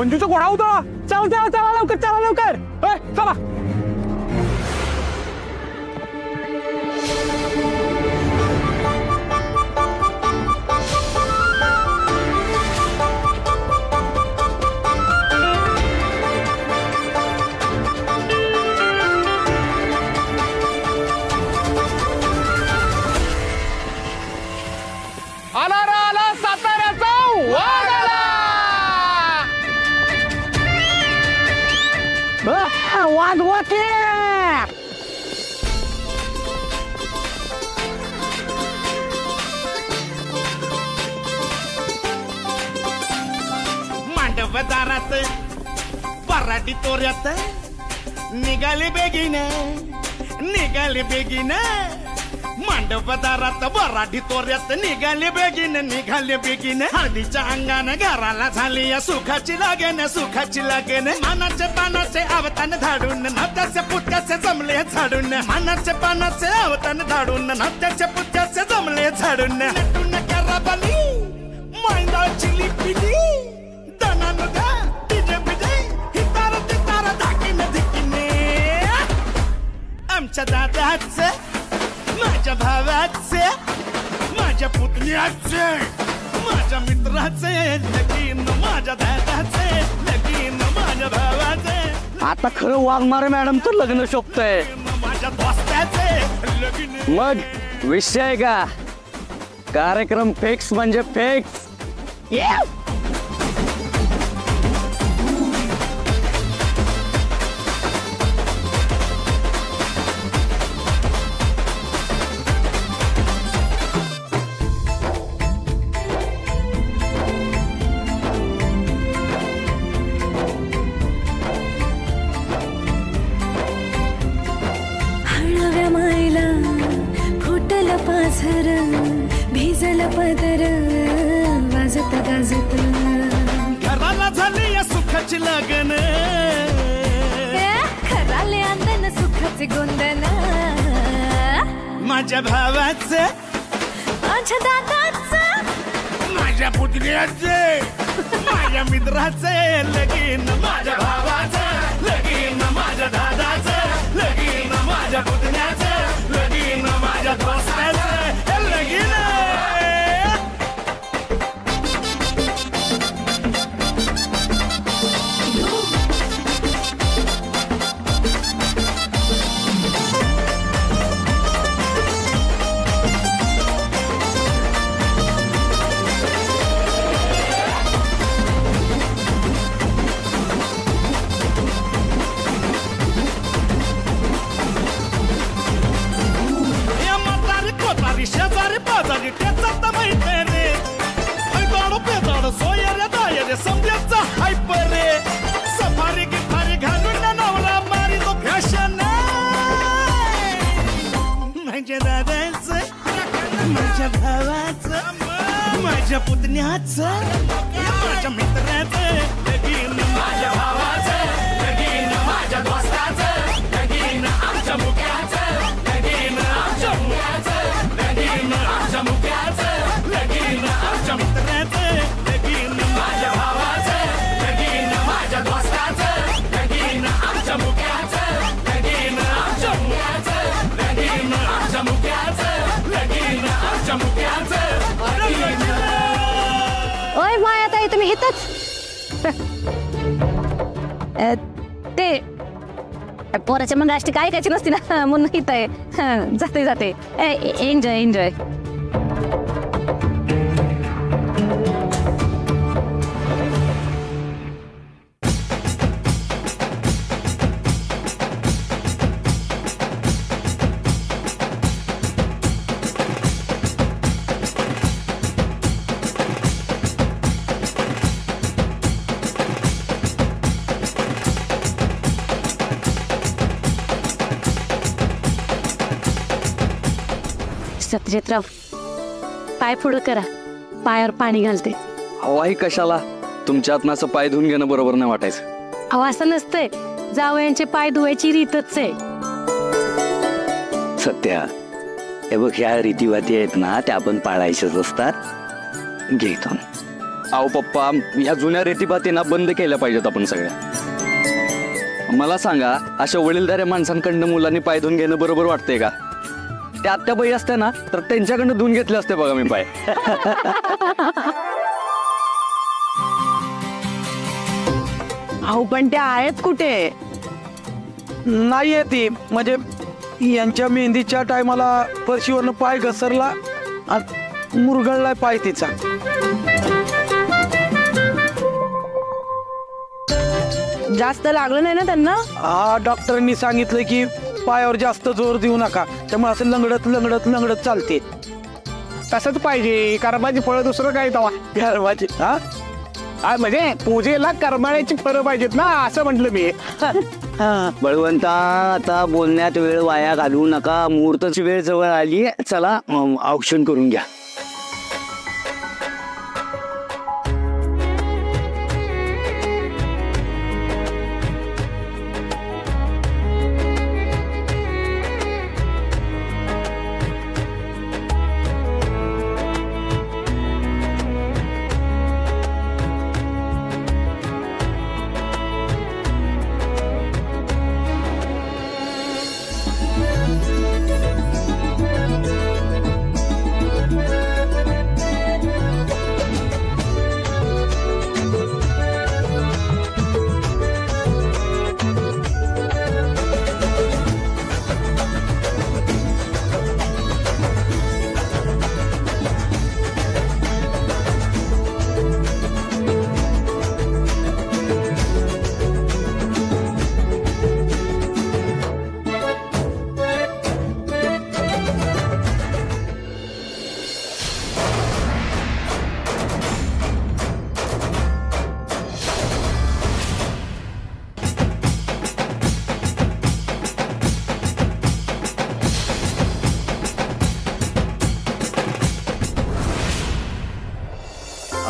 मंजूचा घोडा होता. चला चला चला लवकर चला लवकर. चला. मांडवदारात पराठी तोऱ्यात निघाले बेगीने मांडवदारात पराठी तोऱ्यात निघाले बेगीने हळदीच्या अंगाने घराला झाली या सुखाची लागेन मानाचे पानाचे अवतान धाडून नात्याचे पुत्याचे जमले झाडून मानाचे पानाचे अवतान धाडून नात्याचे पुत्याचे जमले झाडून नटून कराबली मांडाची लिपिली दनानुदा तिजे बिजे हितार तितार धाकीने धिकीने आमच्या दादाचे माझ्या भावाचे माझ्या पुतण्याचे माझ्या मित्राचे लगीन माझ्या दादाचे लगीन माझ्या भावाचे. आता खरं वाघमारे मॅडम तर लग्न शोभतंय. माझ्या दोस्ताचे लगीन. मग विषय का कार्यक्रम फिक्स म्हणजे फिक्स. भिजल पदर वाजत गाजत घराला झाली या सुखाची लगन खराले अंदन सुखाचे गोंदन माझ्या भावाचे माझ्या दादाचे माझ्या पुतण्याचे माझ्या मित्राचे लगीन माझ्या भावाचे लगीन माझ्या दादाचे लगीन माझ्या पुतण्याचे लगीन माझ्या दोस्ताचे लगीन. शेजारी पाजारी त्याचा माहिती रे गाडो पेदाड सोयरे दायरे समजायचा हायप रे सफारी गिफारी घालून नवरा मारी तो फॅशन माझ्या दादाचं माझ्या भावाचं माझ्या पुतण्याचं माझ्या मित्राचं लगीन माझ्या भावाचं लगीन माझ्या दोस्ताचं लगीन आमच्या मुक्याचं लगीन आमच्या मुक्याचं लगीन आमच्या मुक्याचं लगीन आमच्या मित्राचं लगीन माझ्या भावाचं लगीन माझ्या दोस्ताचं लगीन आमच्या मुक्याचं लगीन आमच्या मुक्याचं लगीन आमच्या मुक्याचं लगीन आमच्या मुक्याचं. ओय माया ताई तुम्ही इथंच ते पोराच्या मग अष्टी काय ऐकायची नसती ना म्हणून इथं आहे. जाते एन्जॉय एन्जॉय. सत्यजितराव पाय पुढं करा पायावर पाणी घालते. हवाही कशाला तुमच्यात असं पाय धुवून घेणं बरोबर नाही वाटायचं. अहो असं नसतंय जावयांचे पाय धुवायची रीतच आहे. सत्या हे बघ ह्या रीतीवाती आहेत ना त्या आपण पाळायच्याच असतात. घेतो अहो पप्पा, ह्या जुन्या रीतीभाती ना बंद केल्या पाहिजेत आपण सगळ्या. मला सांगा, अशा वडीलधाऱ्या माणसांकडनं मुलांनी पाय धुवून घेणं बरोबर वाटतंय का? त्या आत्याबाई असते ना तर त्यांच्याकडनं धुवून घेतले असते बघा मी पाय. अहो पण त्या आहेत कुठे? नाहीये ती, म्हणजे यांच्या मेहंदीच्या टायमाला फरशीवरनं पाय घसरला आणि मुरगळलाय पाय तिचा. जास्त लागलं नाही ना त्यांना? हा, डॉक्टरांनी सांगितलं की पायावर जास्त जोर देऊ नका, त्यामुळे असं लंगडत लंगडत लंगडत चालते. तसंच पाहिजे, कर्माची फळं दुसरं काय तवा. गर्वाची. हा म्हणजे पूजेला कर्माण्याची फळं पाहिजेत ना, असं म्हटलं मी. बळवंता, आता बोलण्यात वेळ वाया घालवू नका. मुहूर्ताची वेळ जवळ आली, चला औक्षण करून घ्या.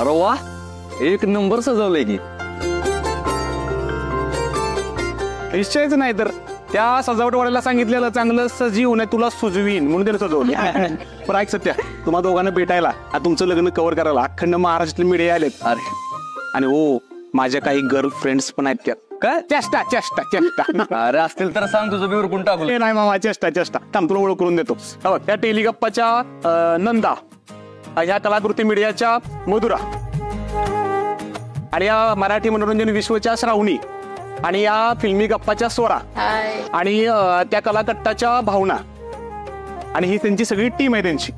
अरे वा, एक नंबर सजवलंय की. निश्चयच नाही तर त्या सजावटवाल्याला सांगितलेलं चांगलं सजीव नाही तुला सुजवीन म्हणून त्याला सजवलं. पण ऐक सत्या, तुम्हा दोघांना भेटायला, आता तुमचं लग्न कव्हर करायला अखंड महाराष्ट्रातले मीडिया आलेत. अरे आणि हो, माझ्या काही गर्लफ्रेंड्स पण आहेत त्यात. काय चेष्टा चेष्टा चेष्टा. अरे असतील तर सांग, तुझं बी उरकून टाकू. हे नाही मामा, चेष्टा चेष्टा. थांब, तुला ओळख करून देतो. त्या टेलिगप्पाच्या नंदा, ह्या कलाकृती मीडियाच्या मधुरा, आणि या मराठी मनोरंजन विश्वच्या श्रावणी, आणि या फिल्मी गप्पाच्या स्वरा, आणि त्या कलाकट्टाच्या भावना, आणि ही त्यांची सगळी टीम आहे त्यांची.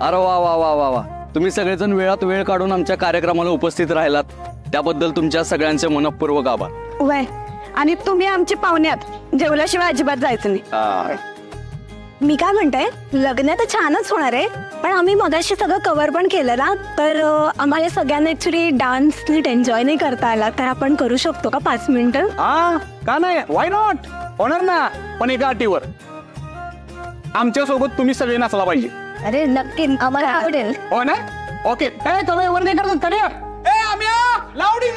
अरे वा वा वा वा वा, तुम्ही सगळेजण वेळात वेळ काढून आमच्या कार्यक्रमाला उपस्थित राहिलात, त्याबद्दल तुमच्या सगळ्यांचे मनःपूर्वक आभार. वय, आणि तुम्ही आमचे पाहुण्यात, जेवल्याशिवाय अजिबात जायचं नाही. मी काय म्हणते, लग्न तर छानच होणार आहे, पण आम्ही मगाशी सगळं कव्हर पण केलं ना, तर आम्हाला सगळ्यांना ऍक्च्युली डान्स नीट एन्जॉय नाही करता आला, तर आपण करू शकतो का 5 मिनिटं? हा, का नाही, वाय नॉट, होणार ना. पण एका अटीवर, आमच्या सोबत तुम्ही सगळे नाचला पाहिजे. अरे नक्की, आम्हाला आवडेल. हो ना? ओके. वर नाही करत, लावडी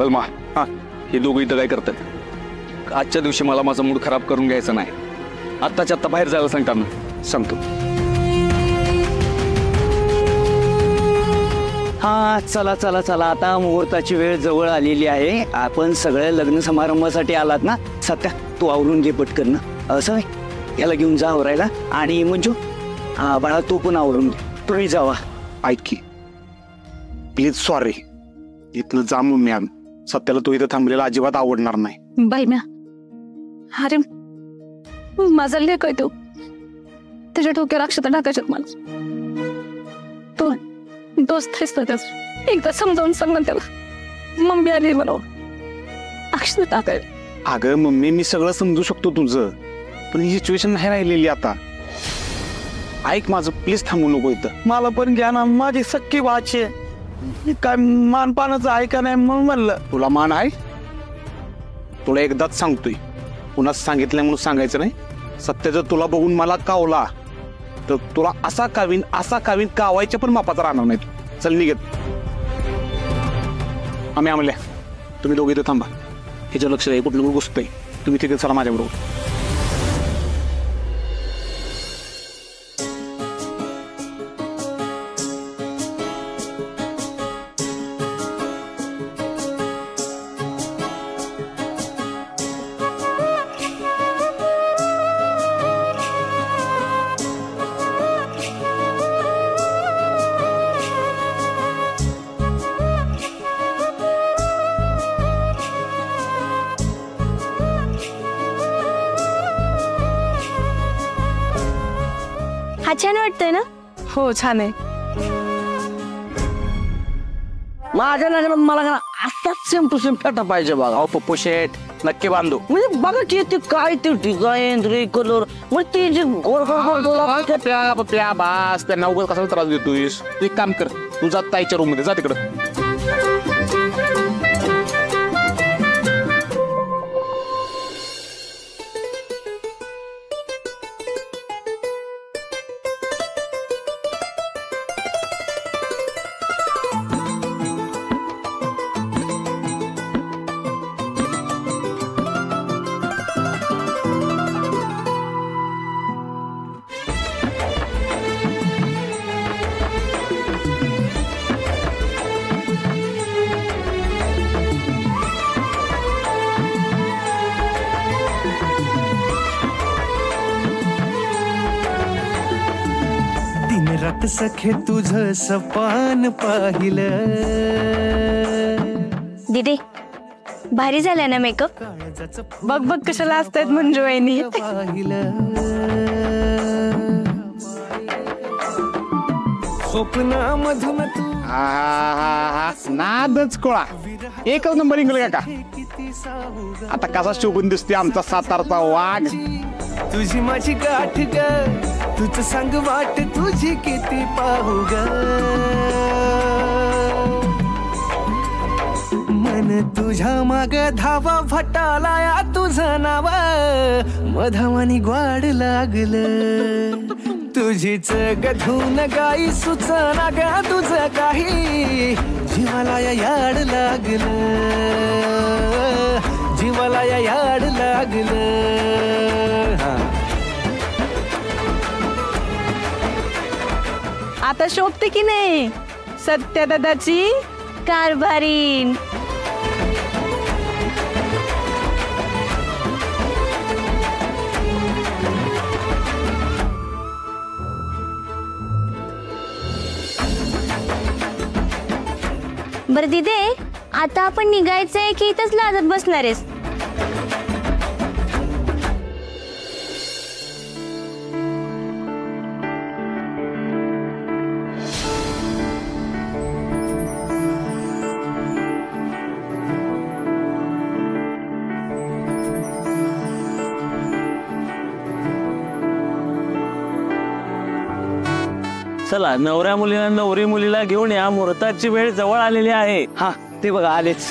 सलमा, हा हे दोघं इथं काय करतात? आजच्या दिवशी मला माझा मूड खराब करून घ्यायचा नाही. आत्ताच्या आत्ता बाहेर जायला सांगताना सांगतो. हा चला चला चला, आता मुहूर्ताची वेळ जवळ आलेली आहे. आपण सगळे लग्न समारंभासाठी आलात ना. सत्या तू आवरून घे पटकन ना. असं याला घेऊन जा आवरायला. आणि मंजू हा बाळा तू पण आवरून घे. तुम्ही जावा. ऐक की प्लीज सॉरी. इथनं जा मम्मी. सत्याला तू इथं थांबलेला अजिबात आवडणार नाही. बाई म्या, अरे माझा लेख आहे तो, त्याच्या डोक्यावर अक्षता टाकायच्यात मला. तो दोस्त आहेस ना त्याच, एकदा समजावून सांग ना त्याला. मम्मी आली मला अक्षता टाकाय. अगं मम्मी, मी सगळं समजू शकतो तुझं, पण ही सिच्युएशन नाही राहिलेली आता. ऐक माझं, प्लीज थांबू नको इथं. मला पण घ्या ना, माझी सक्की वाचे काय मानपानाचं आहे का नाही म्हणून म्हणलं. तुला मान आहे? तुला एकदाच सांगतोय, पुन्हा सांगितलं म्हणून सांगायचं नाही. सत्य जर तुला बघून मला कावला तर तुला असा कावीन कावायच्या पण मापाचा राहणार नाही. चल निघत. आम्ही आमल्या, तुम्ही दोघे इथं थांबा. ह्याच्या लक्ष आहे, कुठलं गोष्ट आहे. तुम्ही तिथे चला माझ्याबरोबर. हा छान वाटतंय ना? हो छान आहे. माझ्या नजरेत मला का असाच सेम टू सेम फेटा पाहिजे बघा. अहो पप्पू शेठ, नक्की बांधू. म्हणजे बघा की ते काय ते डिझाईन रे, कलर, मग ते जे गोल पप्प्या बास, त्यांना उगाच कशाला त्रास देतोयस. तू एक काम कर, तू जात ताईच्या रूम मध्ये जा तिकडं. रात सखे तुझं सपान पाहिलं. दीदी भारी झाला ना मेकअप? बघ बघ कशाला असतायत मंजू वहिनी. स्वप्नामधून तू नादच कोळा. एकच नंबर इंगल का. आता कसा शोभून दिसते आमचा सातारचा वाघ. तुझी माझी गाठ ग, तुझं सांग वाट तुझी किती पाहू ग. मन तुझ्या माग धावा फटालाया तुझं नाव मधावानी ग्वाड लागलं. तुझीच गधून गाई सुचना ग तुझं काही. जीवाला याड लागलं, जीवाला याड लागलं. आता शोभते की नाही सत्या दादाची कारभारीन? बरं दिदे, आता आपण निघायचंय की इथंच लाजत बसणार आहेस? चला नवऱ्या मुलीला नवरी मुलीला घेऊन या. मुहूर्ताची वेळ जवळ आलेली आहे. हा ते बघा आलेच.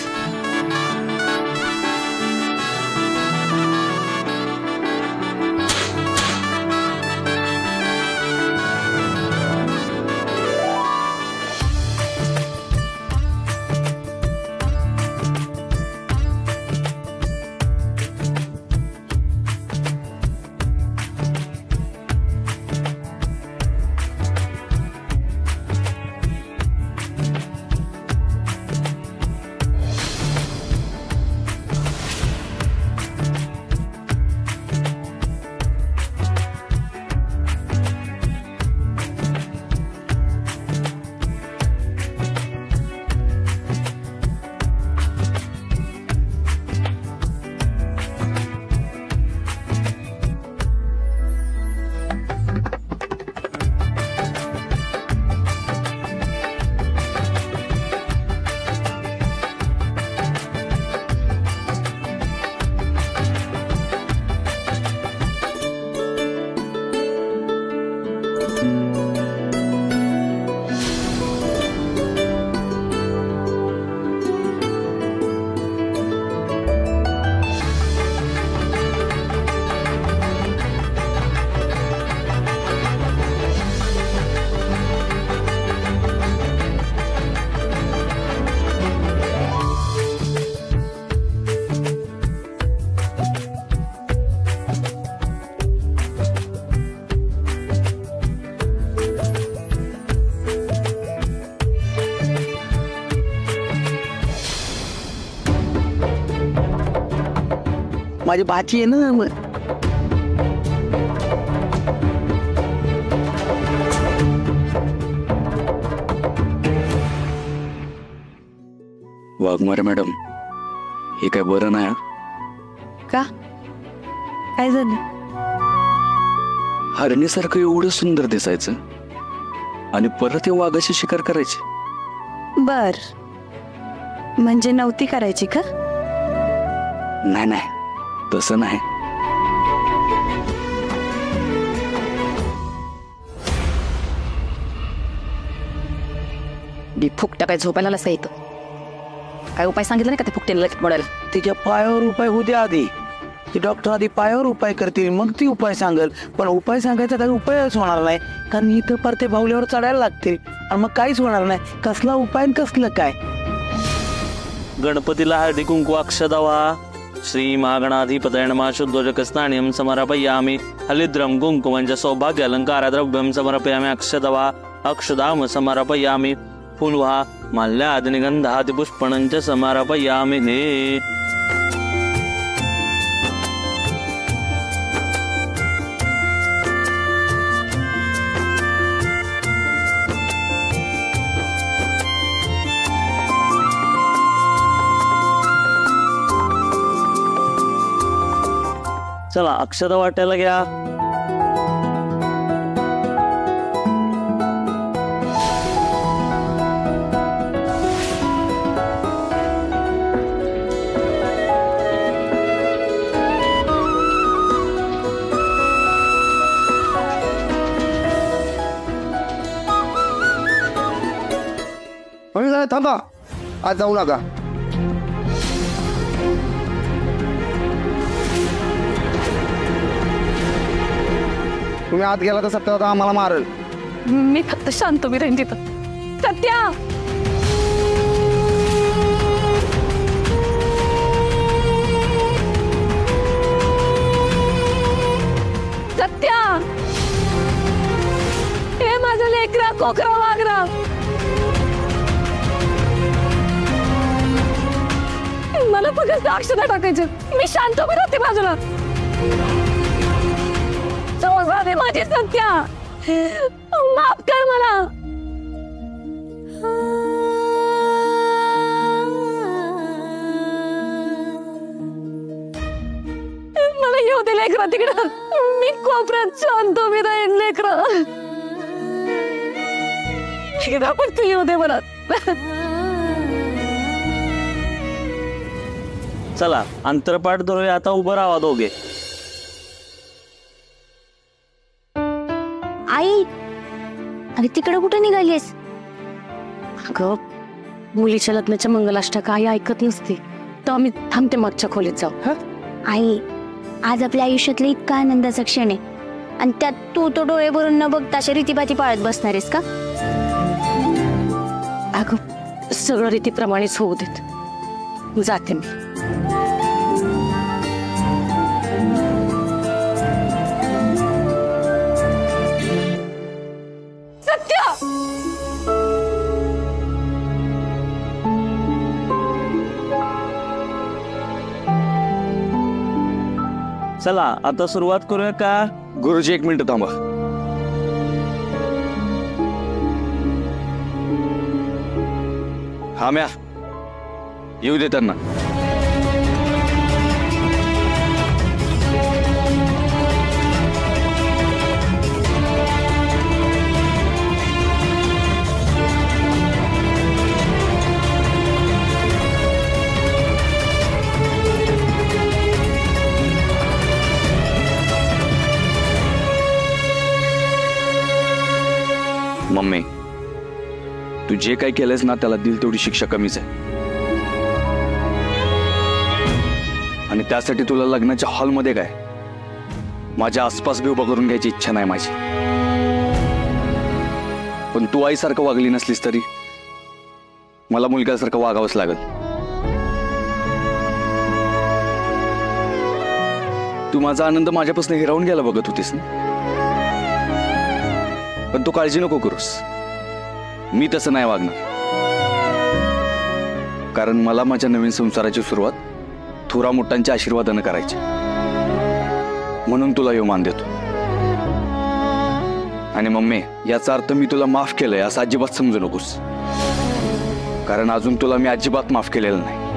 माझी भाची आहे ना मग. वाघमारे मॅडम, हे काय बरं नाही. का काय झालं? हरणीसारखं एवढं सुंदर दिसायचं आणि परत हे वाघाची शिकार करायची. बर, म्हणजे नव्हती करायची का? नाही नाही, तसं नाही. फुकटा काय झोपायला नसतं येतं. काय उपाय सांगितलं नाही का ते फुकटेला मोडायला? तिच्या पायावर उपाय होऊ दे आधी. ती डॉक्टर आधी पायावर उपाय करतील, मग ती उपाय सांगेल. पण उपाय सांगायचा काही उपायच होणार नाही, कारण इथं परते बाहुल्यावर चढायला लागतील आणि मग काहीच होणार नाही. कसला उपाय आणि कसलं काय? गणपतीला हळदी कुंकू अक्षदावा. श्री महागणाधिपतये नमः. शुद्धोदक स्नानियं समर्पयामि. हलिद्रं कुंकुमं च सौभाग्य अलंकारद्रव्यं समर्पयामि. अक्षदवा अक्षदाम समर्पयामि. फुलवा माल्यादि गंधादि पुष्पणं च समर्पयामि. हे चला अक्षता वाटायला घ्या. थांबा, आज जाऊ नका. तुम्ही आत गेला तर सत्य होता आम्हाला मारल. मी फक्त शांत उभी राहीन तिथं. सत्या, सत्या, हे माझं लेकरा कोकरा वागरा. मला फक्त अक्षता टाकायचं. मी शांत उभी राहते बाजूला. समोर माझी सत्या, माफ कर मला. मला येऊ दे लेकरा तिकडं. मी कोपऱ्यात शांत उभी राहीन लेकरा. एकदा पण तू येऊ दे मला. चला अंतरपाठ धरूया. आता उभं राहा दोघे. आई, अरे तिकडे कुठे निघालीस? अगं, मुलीच्या लग्नाच्या मंगलाष्टका आई ऐकत नसते, तर आम्ही थांबते मागच्या खोलीत जाऊ. आई, आज आपल्या आयुष्यातला इतका आनंदाचा क्षण आहे आणि त्यात तू तो डोळे भरून न बघता अशा रीतीभाती पाळत बसणार आहेस का? अगं, सगळं रीतीप्रमाणेच होऊ देत. जाते मी. चला आता सुरुवात करूया का? गुरुजी एक मिनिट थांबा. हा म्या येऊ दे त्यांना. मम्मी, तू जे काही केलंस ना त्याला दिल तेवढी शिक्षा कमीच आहे. आणि त्यासाठी तुला लग्नाच्या हॉलमध्ये काय माझ्या आसपास बी उभं करून घ्यायची इच्छा नाही माझी. पण तू आईसारखं वागली नसलीस तरी मला मुलग्यासारखं वागावंच लागल. तू माझा आनंद माझ्यापासून हिरावून गेला बघत होतीस ना. पण तू काळजी नको करूस, मी तसं नाही वागणार. कारण मला माझ्या नवीन संसाराची सुरुवात थोरा मोठ्यांच्या आशीर्वादानं करायची. म्हणून तुला यो मान देतो. आणि मम्मी, याचा अर्थ मी तुला माफ केलंय असं अजिबात समजू नकोस, कारण अजून तुला मी अजिबात माफ केलेलं नाही.